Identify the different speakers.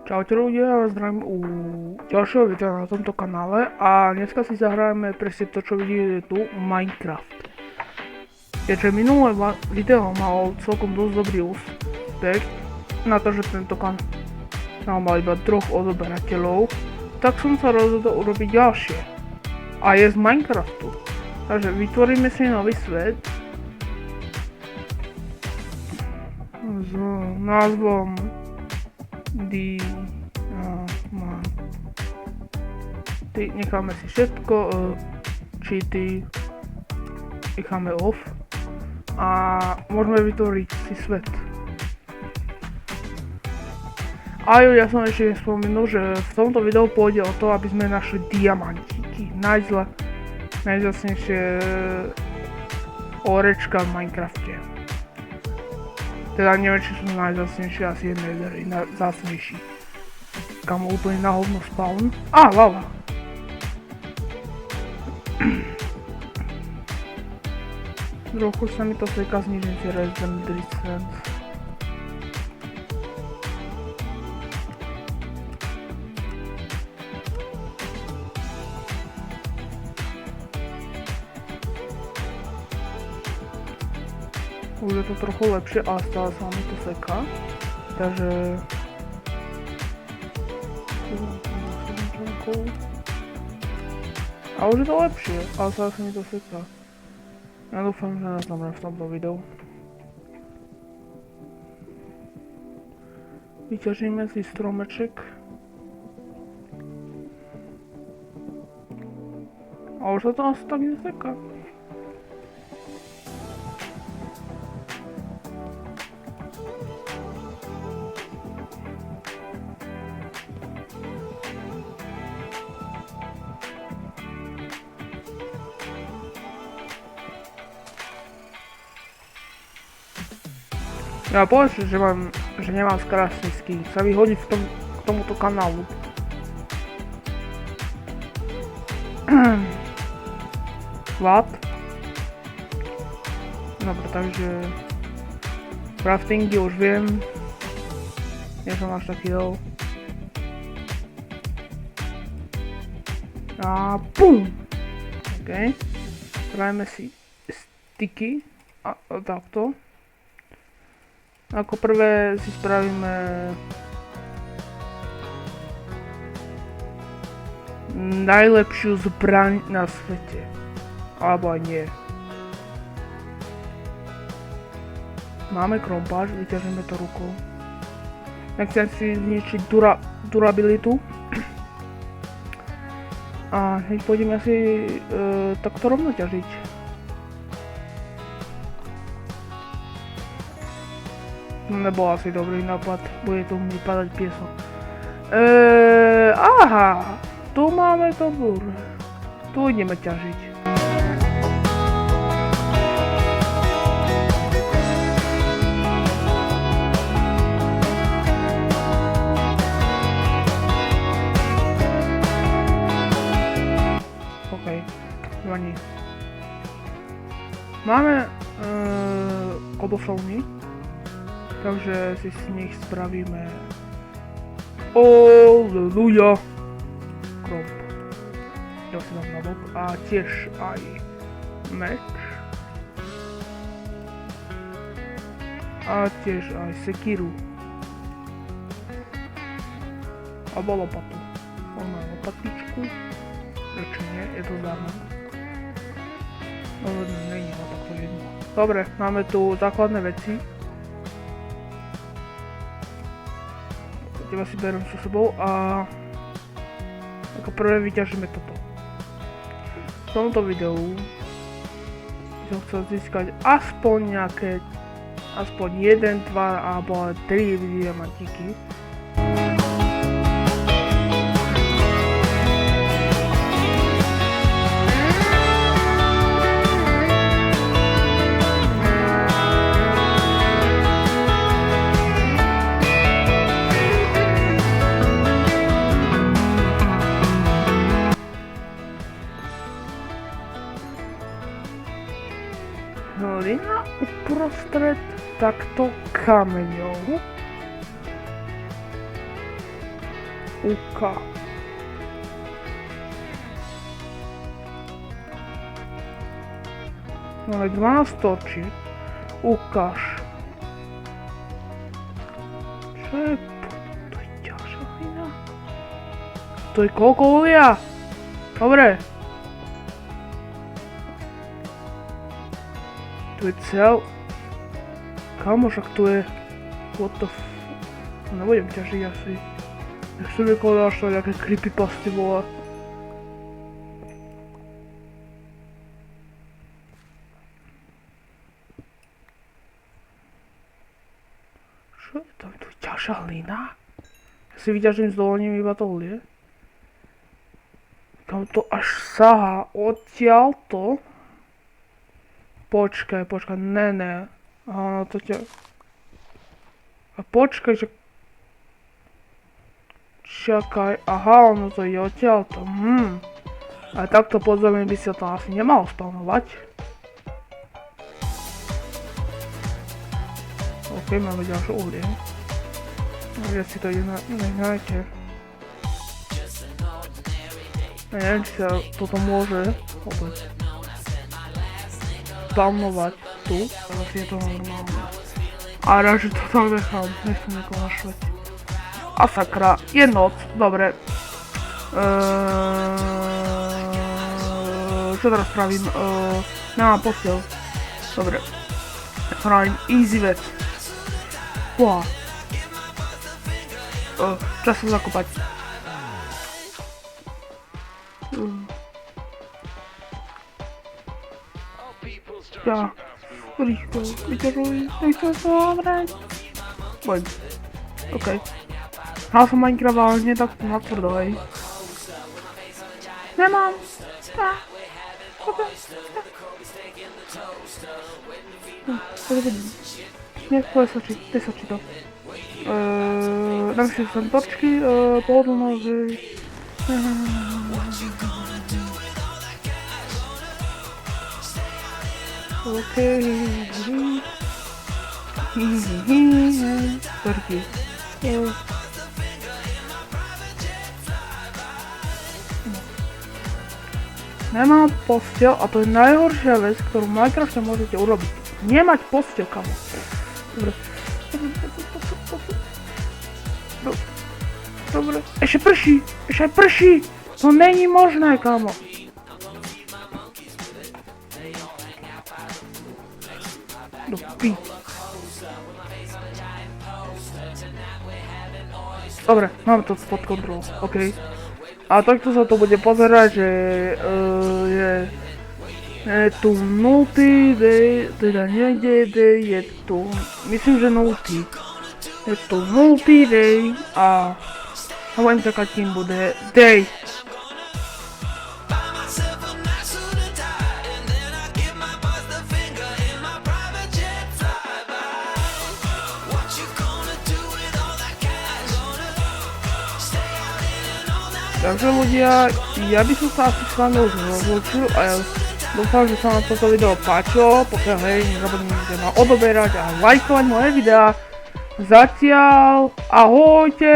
Speaker 1: Čaute ľudia, ja vás zdravím u ďalšieho videa na tomto kanále a dneska si zahrajeme presne to, čo vidíte tu, Minecraft. Keďže minulé video malo celkom dosť dobrý úspech na to, že tento kanál mal iba 3 odoberateľov, tak som sa rozhodol urobiť ďalšie. A je z Minecraftu. Takže vytvoríme si nový svet s názvom necháme si všetko, cheaty necháme off a môžeme vytvoriť si svet. A ja som ešte nespomenul, že v tomto videu pôjde o to, aby sme našli diamantíky, najzasnejšie orečka v Minecrafte. Teda neviem, či sú najzasnejšie, asi je nether najzasnejší. Kam úplne na hovno spawn. Lava! Trochu sa mi to seka, znižím si resident distance. Už je to trochu lepšie, ale stále sa mi to seká. Takže... A už je to lepšie, ale stále sa mi to seká. Ja dúfam, že nás zomrem v tomto videu. Vyťažíme si stromeček. A už sa to asi tak neseká. Ja povedz, že nemám krásny skin, sa mi hodí k tomuto kanálu. What? Dobre, takže... craftingy už viem. Nie som až taký dol. A BUM! OK. Spravíme si sticky. A takto. Ako prvé si spravíme najlepšiu zbraň na svete. Alebo aj nie. Máme krompáč, vyťažíme to rukou. Nechcem si zničiť durabilitu. A hneď pôjdeme si takto rovno ťažiť. Nebol asi dobrý nápad, bude tu vypadať piesok. Aha, tu máme to bur. Tu ideme ťažiť. OK, vaní. Máme cobblestone. Takže si z nich spravíme Aleluja krop. Ja si dám na bok a tiež aj meč. A tiež aj sekiru. Alebo lopatu. Máme lopatičku. Prečo nie? Je to zdarma. No, není to takto jedno. Dobre, máme tu základné veci. Teba si beriem so sebou a ako prvé vyťažíme toto. V tomto videu som chcel získať aspoň nejaké, aspoň 1, 2 alebo 3 diamantíky. Hlina uprostred takto kameňov. Uka. Máme 12 točí. Ukáž. Čo je? To je ďalšia hlina. To je koľko uhlia? Dobre. Tu je cel... Kamo, však tu je... What the f... Nebudem ťažiť asi. Jak som vykladal, že to nejaké creepypasty vole. Čo je to? Tu je ďalšia hlina? Ja si vyťažím s dovolením iba to uhlie. Kam to až sahá odtiaľto. Počkaj, ne. Aha, no to ťa... A počkaj, že... Čakaj, aha, ono to ide odtiaľto, A takto podzemie by sa to asi nemalo spawnovať. OK, máme ďalšie uhlie. Ja si to necháte. Ja neviem, či sa toto môže vôbec spawnovať tu, ale asi je to normálne. A rád, že to tam nechám, nechcem niekoho našvať. A sakra, je noc, dobre. Čo teraz spravím? Nemám posteľ. Dobre. Spravím easy vec. Wow. Čas sa zakopať. Ja. Rýchlo, vyťažuj, nechcem sa vrať. Poď. OK. Hral som Minecraft, ale nie tak natvrdo, hej. Nemám. Nie, nesačí to. Dám si sem točky, pohodlno, že... OK, Perky. Nemám posteľ a to je najhoršia vec, ktorú v Minecrafte môžete urobiť. Nemať posteľ, kamo. Dobre. Ešte prší. To není možné, kamo. Dobre, mám to pod kontrolou, OK. A takto sa to bude pozerať, že je tu 0 day, teda niekde day, je tu, myslím, že 0. Je tu 0 day a budem čakať, kým bude day. Takže ľudia, ja by som sa asi s vami už rozlúčil a ja dúfam, že sa vám toto video páčilo, pokiaľ hej, nezabudnite ma odoberať a lajkovať moje videá. Zatiaľ, ahojte!